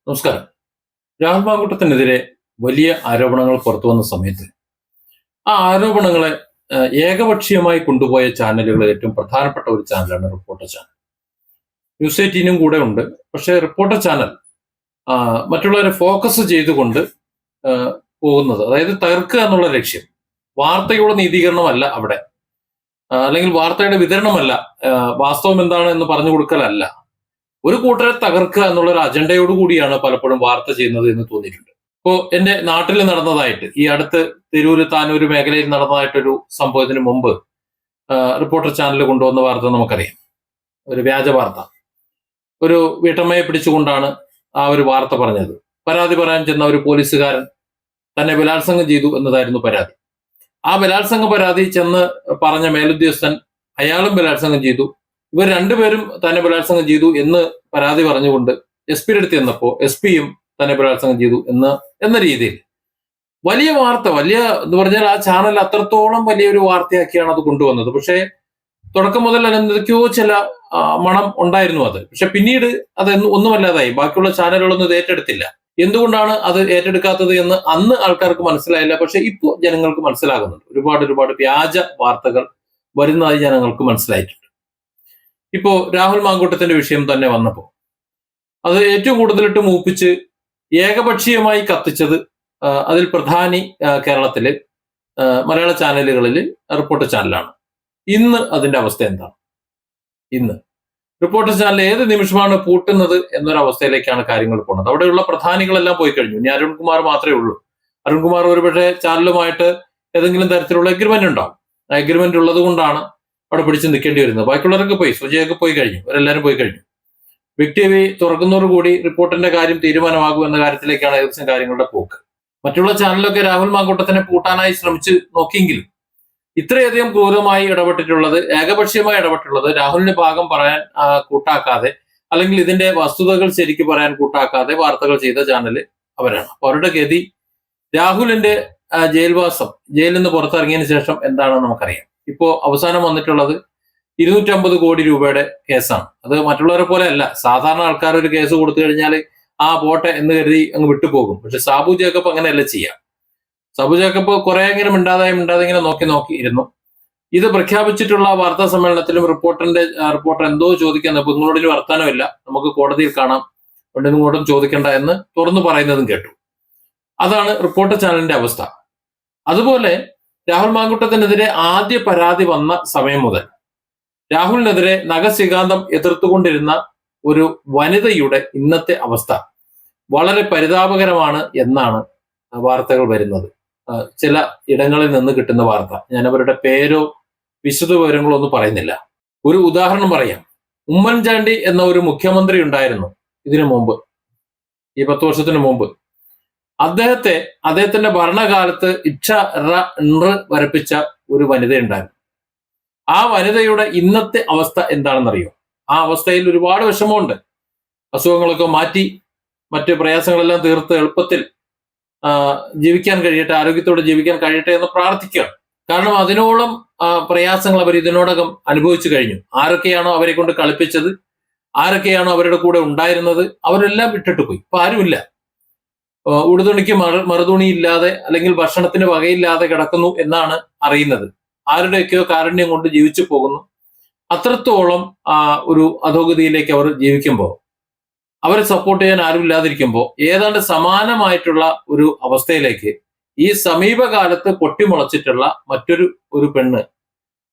നമസ്കാരം. രാഹുൽ മാങ്കൂട്ടത്തിനെതിരെ വലിയ ആരോപണങ്ങൾ പുറത്തു വന്ന സമയത്ത് ആ ആരോപണങ്ങളെ ഏകപക്ഷീയമായി കൊണ്ടുപോയ ചാനലുകളിൽ ഏറ്റവും പ്രധാനപ്പെട്ട ഒരു ചാനലാണ് റിപ്പോർട്ടർ ചാനൽ. ന്യൂസ് 18 കൂടെ ഉണ്ട്. പക്ഷേ റിപ്പോർട്ടർ ചാനൽ മറ്റുള്ളവരെ ഫോക്കസ് ചെയ്തുകൊണ്ട് പോകുന്നത്, അതായത് തകർക്കുക എന്നുള്ള ലക്ഷ്യം, വാർത്തയുടെ നീതീകരണമല്ല അവിടെ, അല്ലെങ്കിൽ വാർത്തയുടെ വിതരണമല്ല, വാസ്തവം എന്താണ് എന്ന് പറഞ്ഞു കൊടുക്കലല്ല, ഒരു കൂട്ടരെ തകർക്കുക എന്നുള്ള ഒരു അജണ്ടയോട് കൂടിയാണ് പലപ്പോഴും വാർത്ത ചെയ്യുന്നത് എന്ന് തോന്നിയിട്ടുണ്ട്. ഇപ്പോ എന്റെ നാട്ടിൽ നടന്നതായിട്ട്, ഈ അടുത്ത് തിരൂര് താനൂര് മേഖലയിൽ നടന്നതായിട്ടൊരു സംഭവത്തിന് മുമ്പ് റിപ്പോർട്ടർ ചാനൽ കൊണ്ടുവന്ന വാർത്ത നമുക്കറിയാം. ഒരു വ്യാജ വാർത്ത. ഒരു വീട്ടമ്മയെ പിടിച്ചുകൊണ്ടാണ് ആ ഒരു വാർത്ത പറഞ്ഞത്. പരാതി പറയാൻ ചെന്ന ഒരു പോലീസുകാരൻ തന്നെ ബലാത്സംഗം ചെയ്തു എന്നതായിരുന്നു പരാതി. ആ ബലാത്സംഗ പരാതി ചെന്ന് പറഞ്ഞ മേലുദ്യോഗസ്ഥൻ അയാളും ബലാത്സംഗം ചെയ്തു, ഇവർ രണ്ടുപേരും തന്നെ ബലാത്സംഗം ചെയ്തു എന്ന് പരാതി പറഞ്ഞുകൊണ്ട് എസ് അടുത്ത് ചെന്നപ്പോ എസ് പിയും തന്നെ ബലാത്സംഗം ചെയ്തു എന്ന രീതിയിൽ വലിയ വാർത്ത, വലിയ എന്ന് പറഞ്ഞാൽ ആ ചാനൽ അത്രത്തോളം വലിയൊരു വാർത്തയാക്കിയാണ് അത് കൊണ്ടുവന്നത്. പക്ഷേ തുടക്കം മുതൽ എന്തൊക്കെയോ ചില മണം ഉണ്ടായിരുന്നു അത്. പക്ഷെ പിന്നീട് അത് ഒന്നുമല്ലാതായി. ബാക്കിയുള്ള ചാനലുകളൊന്നും ഇത് ഏറ്റെടുത്തില്ല. എന്തുകൊണ്ടാണ് അത് ഏറ്റെടുക്കാത്തത് എന്ന് അന്ന് ആൾക്കാർക്ക് മനസ്സിലായില്ല. പക്ഷെ ഇപ്പോൾ ജനങ്ങൾക്ക് മനസ്സിലാകുന്നുണ്ട്. ഒരുപാട് വ്യാജ വാർത്തകൾ വരുന്നതായി ജനങ്ങൾക്ക് മനസ്സിലായിട്ടുണ്ട്. ഇപ്പോ രാഹുൽ മാങ്കൂട്ടത്തിന്റെ വിഷയം തന്നെ വന്നപ്പോ അത് ഏറ്റവും കൂടുതലിട്ട് മൂപ്പിച്ച് ഏകപക്ഷീയമായി കത്തിച്ചത് അതിൽ പ്രധാനി കേരളത്തില് മലയാള ചാനലുകളിൽ റിപ്പോർട്ടർ ചാനലാണ്. ഇന്ന് അതിന്റെ അവസ്ഥ എന്താണ്? ഇന്ന് റിപ്പോർട്ടർ ചാനൽ ഏത് നിമിഷമാണ് പൂട്ടുന്നത് എന്നൊരവസ്ഥയിലേക്കാണ് കാര്യങ്ങൾ പോകുന്നത്. അവിടെയുള്ള പ്രധാനികളെല്ലാം പോയി കഴിഞ്ഞു. ഇനി അരുൺകുമാർ മാത്രമേ ഉള്ളൂ. അരുൺകുമാർ ഒരുപക്ഷെ ചാനലുമായിട്ട് ഏതെങ്കിലും തരത്തിലുള്ള എഗ്രിമെന്റ് ഉണ്ടാവും. ആ എഗ്രിമെന്റ് ഉള്ളത് കൊണ്ടാണ് അവിടെ പിടിച്ച് നിൽക്കേണ്ടി വരുന്നത്. ബാക്കിയുള്ളവരൊക്കെ പോയി, സുജയൊക്കെ പോയി കഴിഞ്ഞു, അവരെല്ലാവരും പോയി കഴിഞ്ഞു. ബിഗ് ടി വി തുറക്കുന്നതോടുകൂടി റിപ്പോർട്ടിന്റെ കാര്യം തീരുമാനമാകും എന്ന കാര്യത്തിലേക്കാണ് ഏകദേശം കാര്യങ്ങളുടെ പോക്ക്. മറ്റുള്ള ചാനലൊക്കെ രാഹുൽ മാങ്കൂട്ടത്തിനെ പൂട്ടാനായി ശ്രമിച്ച് നോക്കിയെങ്കിലും ഇത്രയധികം ക്രൂരമായി ഇടപെട്ടിട്ടുള്ളത്, ഏകപക്ഷീയമായി ഇടപെട്ടുള്ളത്, രാഹുലിന്റെ ഭാഗം പറയാൻ കൂട്ടാക്കാതെ, അല്ലെങ്കിൽ ഇതിന്റെ വസ്തുതകൾ ശരിക്ക് പറയാൻ കൂട്ടാക്കാതെ വാർത്തകൾ ചെയ്ത ചാനൽ അവരാണ്. അപ്പൊ അവരുടെ ഗതി, രാഹുലിന്റെ ജയിൽവാസം, ജയിലിൽ നിന്ന് പുറത്തിറങ്ങിയതിനു ശേഷം എന്താണെന്ന് നമുക്കറിയാം. ഇപ്പോ അവസാനം വന്നിട്ടുള്ളത് 250 കോടി രൂപയുടെ കേസാണ്. അത് മറ്റുള്ളവരെ പോലെ അല്ല. സാധാരണ ആൾക്കാർ ഒരു കേസ് കൊടുത്തു കഴിഞ്ഞാൽ പോട്ടെ എന്ന് കരുതി അങ്ങ് വിട്ടുപോകും. പക്ഷെ സാബു ജേക്കബ് അങ്ങനെയല്ല ചെയ്യാം. സാബു ജേക്കബ് കുറെ ഇങ്ങനെ മിണ്ടാതെ ഇങ്ങനെ നോക്കി ഇരുന്നു. ഇത് പ്രഖ്യാപിച്ചിട്ടുള്ള വാർത്താ സമ്മേളനത്തിലും റിപ്പോർട്ടർ എന്തോ ചോദിക്കാൻ, നിങ്ങളോട് ഒരു വർത്താനമില്ല, നമുക്ക് കോടതിയിൽ കാണാം, അതുകൊണ്ട് ഇങ്ങോട്ടും ചോദിക്കണ്ട എന്ന് തുറന്നു പറയുന്നതും കേട്ടു. അതാണ് റിപ്പോർട്ടർ ചാനലിന്റെ അവസ്ഥ. അതുപോലെ രാഹുൽ മാങ്കൂട്ടത്തിനെതിരെ ആദ്യ പരാതി വന്ന സമയം മുതൽ രാഹുലിനെതിരെ നഖശിഖാന്തം എതിർത്തുകൊണ്ടിരുന്ന ഒരു വനിതയുടെ ഇന്നത്തെ അവസ്ഥ വളരെ പരിതാപകരമാണ് എന്നാണ് വാർത്തകൾ വരുന്നത്. ചില ഇടങ്ങളിൽ നിന്ന് കിട്ടുന്ന വാർത്ത. ഞാൻ അവരുടെ പേരോ വിശദ വിവരങ്ങളോ ഒന്നും പറയുന്നില്ല. ഒരു ഉദാഹരണം പറയാം. ഉമ്മൻചാണ്ടി എന്ന ഒരു മുഖ്യമന്ത്രി ഉണ്ടായിരുന്നു ഇതിനു മുമ്പ്, ഈ 10 വർഷത്തിന് മുമ്പ്. അദ്ദേഹത്തിന്റെ ഭരണകാലത്ത് ഇച്ഛ വരപ്പിച്ച ഒരു വനിതയുണ്ടായിരുന്നു. ആ വനിതയുടെ ഇന്നത്തെ അവസ്ഥ എന്താണെന്നറിയോ? ആ അവസ്ഥയിൽ ഒരുപാട് വിഷമമുണ്ട്. അസുഖങ്ങളൊക്കെ മാറ്റി മറ്റ് പ്രയാസങ്ങളെല്ലാം തീർത്ത് എളുപ്പത്തിൽ ജീവിക്കാൻ കഴിയട്ടെ, ആരോഗ്യത്തോടെ ജീവിക്കാൻ കഴിയട്ടെ എന്ന് പ്രാർത്ഥിക്കുകയാണ്. കാരണം അതിനോളം പ്രയാസങ്ങൾ അവർ ഇതിനോടകം അനുഭവിച്ചു കഴിഞ്ഞു. ആരൊക്കെയാണോ അവരെ കൊണ്ട് കളിപ്പിച്ചത്, ആരൊക്കെയാണോ അവരുടെ കൂടെ ഉണ്ടായിരുന്നത്, അവരെല്ലാം വിട്ടിട്ട് പോയി. ഇപ്പൊ ആരുമില്ല. ഉടുതുണിക്ക് മറുതുണി ഇല്ലാതെ, അല്ലെങ്കിൽ ഭക്ഷണത്തിന് വകയില്ലാതെ കിടക്കുന്നു എന്നാണ് അറിയുന്നത്. ആരുടെയൊക്കെയോ കാരുണ്യം കൊണ്ട് ജീവിച്ചു പോകുന്നു. അത്രത്തോളം ഒരു അധോഗതിയിലേക്ക് അവർ ജീവിക്കുമ്പോൾ, അവരെ സപ്പോർട്ട് ചെയ്യാൻ ആരുമില്ലാതിരിക്കുമ്പോൾ, ഏതാണ്ട് സമാനമായിട്ടുള്ള ഒരു അവസ്ഥയിലേക്ക് ഈ സമീപകാലത്ത് പൊട്ടിമുളച്ചിട്ടുള്ള ഒരു പെണ്ണ്,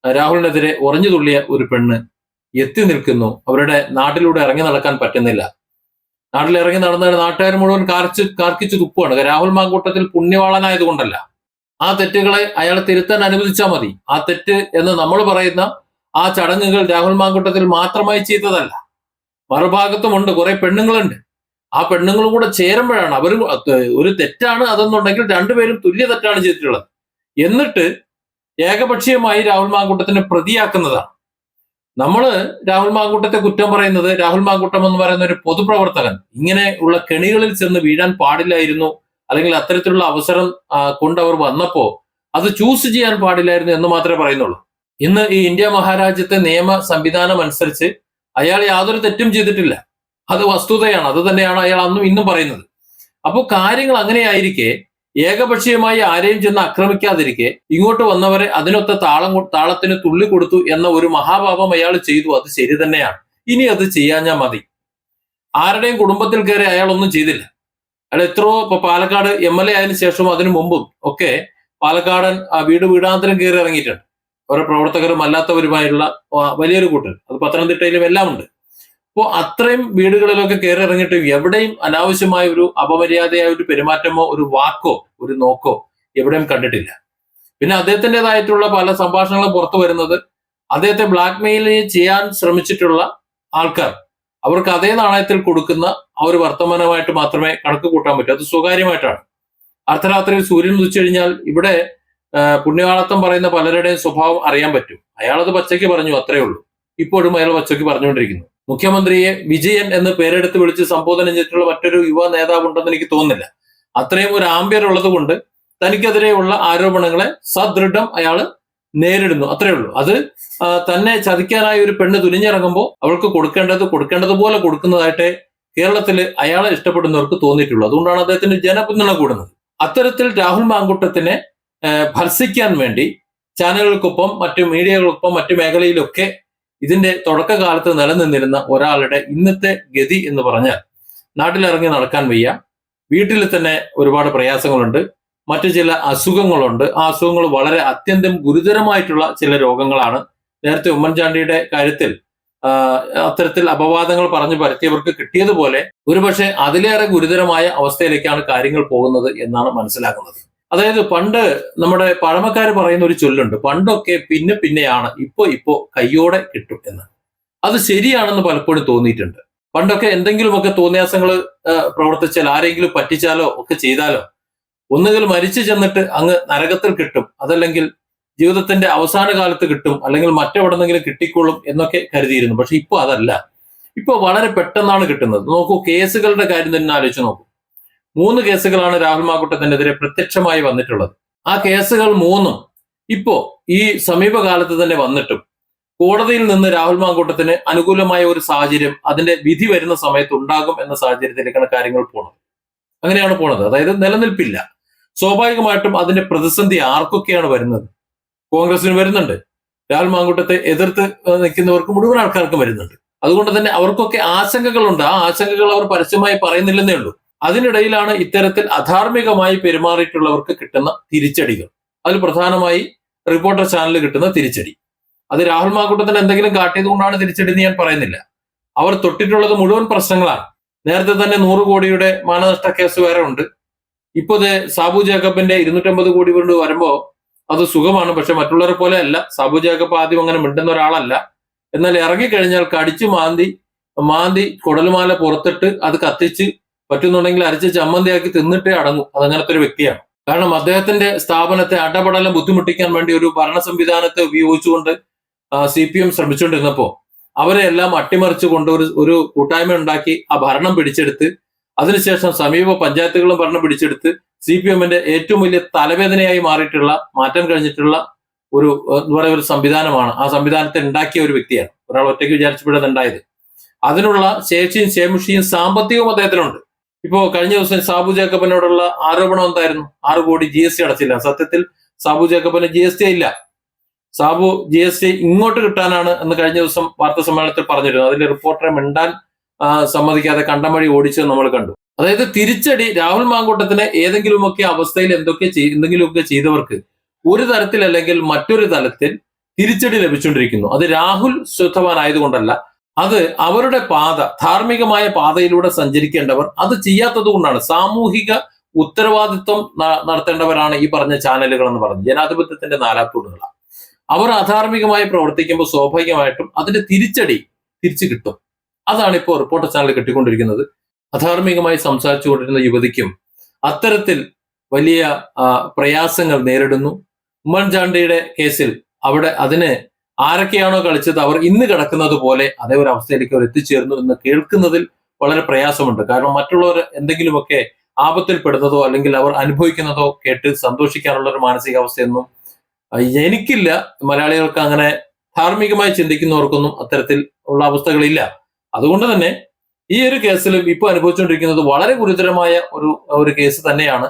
രാഹുലിനെതിരെ ഉറഞ്ഞു തുള്ളിയ ഒരു പെണ്ണ് എത്തി നിൽക്കുന്നു. അവരുടെ നാട്ടിലൂടെ ഇറങ്ങി നടക്കാൻ പറ്റുന്നില്ല. നാട്ടിലിറങ്ങി നടന്ന നാട്ടുകാർ മുഴുവൻ കാർക്കിച്ചു തുപ്പുകയാണ്. രാഹുൽ മാങ്കൂട്ടത്തിൽ പുണ്യവാളനായതുകൊണ്ടല്ല. ആ തെറ്റുകളെ അയാൾ തിരുത്താൻ അനുവദിച്ചാൽ മതി. ആ തെറ്റ് എന്ന് നമ്മൾ പറയുന്ന ആ ചടങ്ങുകൾ രാഹുൽ മാങ്കൂട്ടത്തിൽ മാത്രമായി ചെയ്തതല്ല. മറുഭാഗത്തുമുണ്ട് കുറെ പെണ്ണുങ്ങളുണ്ട്. ആ പെണ്ണുങ്ങളും കൂടെ ചേരുമ്പോഴാണ് അവർ ഒരു തെറ്റാണ് അതെന്നുണ്ടെങ്കിൽ രണ്ടുപേരും തുല്യ തെറ്റാണ് ചെയ്തിട്ടുള്ളത്. എന്നിട്ട് ഏകപക്ഷീയമായി രാഹുൽ മാങ്കൂട്ടത്തിനെ പ്രതിയാക്കുന്നതാണ്. നമ്മള് രാഹുൽ മാങ്കൂട്ടത്തെ കുറ്റം പറയുന്നത്, രാഹുൽ മാങ്കൂട്ടം എന്ന് പറയുന്ന ഒരു പൊതുപ്രവർത്തകൻ ഇങ്ങനെ ഉള്ള കെണികളിൽ ചെന്ന് വീഴാൻ പാടില്ലായിരുന്നു, അല്ലെങ്കിൽ അത്തരത്തിലുള്ള അവസരം കൊണ്ടവർ വന്നപ്പോ അത് ചൂസ് ചെയ്യാൻ പാടില്ലായിരുന്നു എന്ന് മാത്രമേ പറയുന്നുള്ളൂ. ഇന്ന് ഈ ഇന്ത്യ മഹാരാജ്യത്തെ നിയമ സംവിധാനം അനുസരിച്ച് അയാൾ യാതൊരു തെറ്റും ചെയ്തിട്ടില്ല. അത് വസ്തുതയാണ്. അത് തന്നെയാണ് അയാൾ അന്നും ഇന്നും പറയുന്നത്. അപ്പോൾ കാര്യങ്ങൾ അങ്ങനെയായിരിക്കെ ഏകപക്ഷീയമായി ആരെയും ചെന്ന് ആക്രമിക്കാതിരിക്കെ ഇങ്ങോട്ട് വന്നവരെ അതിനൊത്ത താളത്തിന് തുള്ളി കൊടുത്തു എന്ന ഒരു മഹാപാപം അയാൾ ചെയ്തു. അത് ശരി തന്നെയാണ്. ഇനി അത് ചെയ്യാഞ്ഞാൽ മതി. ആരുടെയും കുടുംബത്തിൽ കയറി അയാൾ ഒന്നും ചെയ്തില്ല. അയാൾ എത്രയോ ഇപ്പൊ പാലക്കാട് MLA ആയതിനു ശേഷവും അതിനു മുമ്പും ഒക്കെ പാലക്കാടൻ വീടാന്തരം കയറി ഇറങ്ങിയിട്ടുണ്ട്. ഓരോ പ്രവർത്തകരും അല്ലാത്തവരുമായുള്ള വലിയൊരു കൂട്ടർ. അത് പത്തനംതിട്ടയിലും എല്ലാം ഉണ്ട്. അപ്പോൾ അത്രയും വീടുകളിലൊക്കെ കയറി ഇറങ്ങിയിട്ട് എവിടെയും അനാവശ്യമായ ഒരു അപമര്യാദയായ ഒരു പെരുമാറ്റമോ ഒരു വാക്കോ ഒരു നോക്കോ എവിടെയും കണ്ടിട്ടില്ല. പിന്നെ അദ്ദേഹത്തിൻ്റെതായിട്ടുള്ള പല സംഭാഷണങ്ങളും പുറത്തു വരുന്നത് അദ്ദേഹത്തെ ബ്ലാക്ക്മെയിൽ ചെയ്യാൻ ശ്രമിച്ചിട്ടുള്ള ആൾക്കാർ അവർക്ക് അതേ നാണയത്തിൽ കൊടുക്കുന്ന ആ ഒരു വർത്തമാനമായിട്ട് മാത്രമേ കണക്ക് കൂട്ടാൻ പറ്റൂ. അത് സ്വകാര്യമായിട്ടാണ്. അർദ്ധരാത്രിയിൽ സൂര്യൻ ഉദിച്ചു കഴിഞ്ഞാൽ ഇവിടെ പുണ്യകാളത്വം പറയുന്ന പലരുടെയും സ്വഭാവം അറിയാൻ പറ്റും. അയാളത് പച്ചയ്ക്ക് പറഞ്ഞു, അത്രേ ഉള്ളൂ. ഇപ്പോഴും അയാൾ പച്ചയ്ക്ക് പറഞ്ഞുകൊണ്ടിരിക്കുന്നു. മുഖ്യമന്ത്രിയെ വിജയൻ എന്ന് പേരെടുത്ത് വിളിച്ച് സംബോധന ചെയ്തിട്ടുള്ള മറ്റൊരു യുവ നേതാവുണ്ടെന്ന് എനിക്ക് തോന്നുന്നില്ല. അത്രയും ഒരു ആംബിയർ ഉള്ളത് കൊണ്ട് തനിക്കെതിരെയുള്ള ആരോപണങ്ങളെ സദൃഢം അയാൾ നേരിടുന്നു, അത്രേ ഉള്ളൂ. അത് തന്നെ ചതിക്കാനായി ഒരു പെണ്ണ് തുനിഞ്ഞിറങ്ങുമ്പോൾ അവൾക്ക് കൊടുക്കേണ്ടതുപോലെ കൊടുക്കുന്നതായിട്ട് കേരളത്തിൽ അയാളെ ഇഷ്ടപ്പെടുന്നവർക്ക് തോന്നിയിട്ടുള്ളൂ. അതുകൊണ്ടാണ് അദ്ദേഹത്തിന് ജനപിന്തുണ കൂടുന്നത്. അത്തരത്തിൽ രാഹുൽ മാങ്കൂട്ടത്തിനെ ഭർസിക്കാൻ വേണ്ടി ചാനലുകൾക്കൊപ്പം മറ്റു മീഡിയകൾക്കൊപ്പം മറ്റു മേഖലയിലൊക്കെ ഇതിന്റെ തുടക്കകാലത്ത് നിലനിന്നിരുന്ന ഒരാളുടെ ഇന്നത്തെ ഗതി എന്ന് പറഞ്ഞാൽ നാട്ടിലിറങ്ങി നടക്കാൻ വയ്യ, വീട്ടിൽ തന്നെ ഒരുപാട് പ്രയാസങ്ങളുണ്ട്, മറ്റു ചില അസുഖങ്ങളുണ്ട്. ആ അസുഖങ്ങൾ വളരെ അത്യന്തം ഗുരുതരമായിട്ടുള്ള ചില രോഗങ്ങളാണ്. നേരത്തെ ഉമ്മൻചാണ്ടിയുടെ കാര്യത്തിൽ അത്തരത്തിൽ അപവാദങ്ങൾ പറഞ്ഞു പരത്തിയവർക്ക് കിട്ടിയതുപോലെ ഒരുപക്ഷെ അതിലേറെ ഗുരുതരമായ അവസ്ഥയിലേക്കാണ് കാര്യങ്ങൾ പോകുന്നത് എന്നാണ് മനസ്സിലാക്കുന്നത്. അതായത് പണ്ട് നമ്മുടെ പഴമക്കാർ പറയുന്ന ഒരു ചൊല്ലുണ്ട്, പണ്ടൊക്കെ പിന്നെയാണ് ഇപ്പോ കയ്യോടെ കിട്ടും എന്ന്. അത് ശരിയാണെന്ന് പലപ്പോഴും തോന്നിയിട്ടുണ്ട്. പണ്ടൊക്കെ എന്തെങ്കിലുമൊക്കെ തോന്നിയാസങ്ങൾ പ്രവർത്തിച്ചാൽ, ആരെങ്കിലും പറ്റിച്ചാലോ ഒക്കെ ചെയ്താലോ ഒന്നുകിൽ മരിച്ചു ചെന്നിട്ട് അങ്ങ് നരകത്തിൽ കിട്ടും, അതല്ലെങ്കിൽ ജീവിതത്തിന്റെ അവസാന കാലത്ത് കിട്ടും, അല്ലെങ്കിൽ മറ്റെവിടെന്നെങ്കിലും കിട്ടിക്കോളും എന്നൊക്കെ കരുതിയിരുന്നു. പക്ഷെ ഇപ്പൊ അതല്ല. ഇപ്പൊ വളരെ പെട്ടെന്നാണ് കിട്ടുന്നത്. നോക്കൂ, കേസുകളുടെ കാര്യം തന്നെ ആലോചിച്ച് നോക്കൂ. 3 കേസുകളാണ് രാഹുൽ മാങ്കൂട്ടത്തിനെതിരെ പ്രത്യക്ഷമായി വന്നിട്ടുള്ളത്. ആ കേസുകൾ 3ഉം ഇപ്പോ ഈ സമീപകാലത്ത് തന്നെ വന്നിട്ടും കോടതിയിൽ നിന്ന് രാഹുൽ മാങ്കൂട്ടത്തിന് അനുകൂലമായ ഒരു സാഹചര്യം അതിന്റെ വിധി വരുന്ന സമയത്ത് ഉണ്ടാകും എന്ന സാഹചര്യത്തിലേക്കാണ് കാര്യങ്ങൾ പോണത്. അങ്ങനെയാണ് പോണത്. അതായത് നിലനിൽപ്പില്ല. സ്വാഭാവികമായിട്ടും അതിന്റെ പ്രതിസന്ധി ആർക്കൊക്കെയാണ് വരുന്നത്? കോൺഗ്രസിന് വരുന്നുണ്ട്. രാഹുൽ മാങ്കൂട്ടത്തെ എതിർത്ത് നിൽക്കുന്നവർക്ക് മുഴുവൻ ആൾക്കാർക്കും വരുന്നുണ്ട്. അതുകൊണ്ട് തന്നെ അവർക്കൊക്കെ ആശങ്കകളുണ്ട്. ആ ആശങ്കകൾ അവർ പരസ്യമായി പറയുന്നില്ലെന്നേ ഉള്ളൂ. അതിനിടയിലാണ് ഇത്തരത്തിൽ അധാർമികമായി പെരുമാറിയിട്ടുള്ളവർക്ക് കിട്ടുന്ന തിരിച്ചടികൾ. അതിൽ പ്രധാനമായി റിപ്പോർട്ടർ ചാനലിൽ കിട്ടുന്ന തിരിച്ചടി. അത് രാഹുൽ മാങ്കൂട്ടത്തിന് എന്തെങ്കിലും കാട്ടിയത് കൊണ്ടാണ് തിരിച്ചടി എന്ന് ഞാൻ പറയുന്നില്ല. അവർ തൊട്ടിട്ടുള്ളത് മുഴുവൻ പ്രശ്നങ്ങളാണ്. നേരത്തെ തന്നെ 100 കോടിയുടെ മാനനഷ്ട കേസ് വേറെ ഉണ്ട്. ഇപ്പോ സാബു ജേക്കബിന്റെ 250 കോടി കൊണ്ട് വരുമ്പോ അത് സുഖമാണ്. പക്ഷെ മറ്റുള്ളവരെ പോലെ അല്ല. സാബു ജേക്കബ് ആദ്യം അങ്ങനെ മിണ്ടുന്ന ഒരാളല്ല. എന്നാൽ ഇറങ്ങിക്കഴിഞ്ഞാൽ കടിച്ചു മാന്തി കുടലുമാല പുറത്തിട്ട് അത് കത്തിച്ച് പറ്റുന്നുണ്ടെങ്കിൽ അരച്ച് ചമ്മന്തിയാക്കി തിന്നിട്ടേ അടങ്ങും. അതങ്ങനത്തെ ഒരു വ്യക്തിയാണ്. കാരണം അദ്ദേഹത്തിന്റെ സ്ഥാപനത്തെ അടപടലം ബുദ്ധിമുട്ടിക്കാൻ വേണ്ടി ഒരു ഭരണ സംവിധാനത്തെ ഉപയോഗിച്ചുകൊണ്ട് CPM ശ്രമിച്ചുകൊണ്ടിരുന്നപ്പോ അവരെ എല്ലാം അട്ടിമറിച്ചുകൊണ്ട് ഒരു കൂട്ടായ്മ ഉണ്ടാക്കി ആ ഭരണം പിടിച്ചെടുത്ത് അതിനുശേഷം സമീപ പഞ്ചായത്തുകളും ഭരണം പിടിച്ചെടുത്ത് CPMന്റെ ഏറ്റവും വലിയ തലവേദനയായി മാറിയിട്ടുള്ള മാറ്റം കഴിഞ്ഞിട്ടുള്ള ഒരു എന്താ പറയുക ഒരു സംവിധാനമാണ്. ആ സംവിധാനത്തെ ഉണ്ടാക്കിയ ഒരു വ്യക്തിയാണ്. ഒരാൾ ഒറ്റയ്ക്ക് വിചാരിച്ചപ്പോഴത് ഉണ്ടായത്. അതിനുള്ള ശേഷിയും ശേമുഷിയും സാമ്പത്തികവും അദ്ദേഹത്തിനുണ്ട്. ഇപ്പോ കഴിഞ്ഞ ദിവസം സാബു ജേക്കബിനോടുള്ള ആരോപണം എന്തായിരുന്നു? 6 കോടി GST അടച്ചില്ല. സത്യത്തിൽ സാബു ജേക്കബിന് GST ഇല്ല. സാബു GST ഇങ്ങോട്ട് കിട്ടാനാണ് എന്ന് കഴിഞ്ഞ ദിവസം വാർത്താ സമ്മേളനത്തിൽ പറഞ്ഞിരുന്നു. അതിൽ റിപ്പോർട്ടറെ മിണ്ടാൻ സമ്മതിക്കാതെ കണ്ടം വഴി ഓടിച്ചത് നമ്മൾ കണ്ടു. അതായത് തിരിച്ചടി രാഹുൽ മാങ്കൂട്ടത്തിന് ഏതെങ്കിലുമൊക്കെ അവസ്ഥയിൽ എന്തെങ്കിലുമൊക്കെ ചെയ്തവർക്ക് ഒരു തരത്തിൽ അല്ലെങ്കിൽ മറ്റൊരു തലത്തിൽ തിരിച്ചടി ലഭിച്ചുകൊണ്ടിരിക്കുന്നു. അത് രാഹുൽ ശ്രദ്ധവാനായതുകൊണ്ടല്ല, അത് അവരുടെ ധാർമ്മികമായ പാതയിലൂടെ സഞ്ചരിക്കേണ്ടവർ അത് ചെയ്യാത്തത് കൊണ്ടാണ്. സാമൂഹിക ഉത്തരവാദിത്വം നടത്തേണ്ടവരാണ് ഈ പറഞ്ഞ ചാനലുകൾ എന്ന് പറഞ്ഞത്. ജനാധിപത്യത്തിന്റെ നാലാത്തൂടുകളാണ്. അവർ അധാർമികമായി പ്രവർത്തിക്കുമ്പോൾ സ്വാഭാവികമായിട്ടും അതിന്റെ തിരിച്ചു കിട്ടും. അതാണ് ഇപ്പോൾ റിപ്പോർട്ടർ ചാനൽ കിട്ടിക്കൊണ്ടിരിക്കുന്നത്. അധാർമികമായി സംസാരിച്ചുകൊണ്ടിരുന്ന യുവതിക്കും അത്തരത്തിൽ വലിയ പ്രയാസങ്ങൾ നേരിടുന്നു. ഉമ്മൻചാണ്ടിയുടെ കേസിൽ അവിടെ അതിന് ആരൊക്കെയാണോ കളിച്ചത് അവർ ഇന്ന് കിടക്കുന്നത് പോലെ അതേ ഒരു അവസ്ഥയിലേക്ക് അവർ എത്തിച്ചേർന്നു എന്ന് കേൾക്കുന്നതിൽ വളരെ പ്രയാസമുണ്ട്. കാരണം മറ്റുള്ളവർ എന്തെങ്കിലുമൊക്കെ ആപത്തിൽപ്പെടുന്നതോ അല്ലെങ്കിൽ അവർ അനുഭവിക്കുന്നതോ കേട്ട് സന്തോഷിക്കാനുള്ള ഒരു മാനസികാവസ്ഥയൊന്നും എനിക്കില്ല. മലയാളികൾക്ക് അങ്ങനെ ധാർമ്മികമായി ചിന്തിക്കുന്നവർക്കൊന്നും അത്തരത്തിൽ ഉള്ള അവസ്ഥകളില്ല. അതുകൊണ്ട് തന്നെ ഈ ഒരു കേസിലും ഇപ്പൊ അനുഭവിച്ചുകൊണ്ടിരിക്കുന്നത് വളരെ ഗുരുതരമായ ഒരു കേസ് തന്നെയാണ്.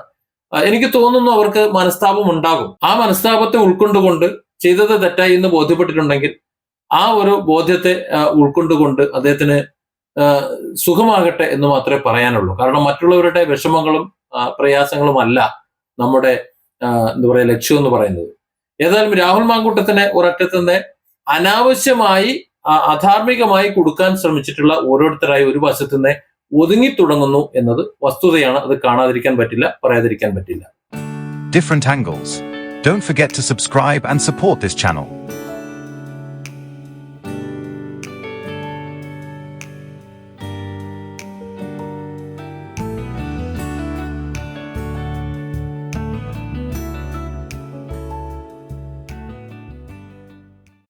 എനിക്ക് തോന്നുന്നു അവർക്ക് മനസ്താപം ഉണ്ടാകും. ആ മനസ്താപത്തെ ഉൾക്കൊണ്ടുകൊണ്ട് ചെയ്തത് തെറ്റായി എന്ന് ബോധ്യപ്പെട്ടിട്ടുണ്ടെങ്കിൽ ആ ഒരു ബോധ്യത്തെ ഉൾക്കൊണ്ടുകൊണ്ട് അദ്ദേഹത്തിന് സുഖമാകട്ടെ എന്ന് മാത്രമേ പറയാനുള്ളൂ. കാരണം മറ്റുള്ളവരുടെ വിഷമങ്ങളും പ്രയാസങ്ങളും അല്ല നമ്മുടെ എന്താ പറയുക ലക്ഷ്യം എന്ന് പറയുന്നത്. ഏതായാലും രാഹുൽ മാങ്കൂട്ടത്തിനെ ഒരറ്റത്ത് നിന്ന് അനാവശ്യമായി അധാർമികമായി കൊടുക്കാൻ ശ്രമിച്ചിട്ടുള്ള ഓരോരുത്തരായി ഒരു വശത്ത് നിന്ന് ഒതുങ്ങി തുടങ്ങുന്നു എന്നത് വസ്തുതയാണ്. അത് കാണാതിരിക്കാൻ പറ്റില്ല, പറയാതിരിക്കാൻ പറ്റില്ല. Different angles. Don't forget to subscribe and support this channel.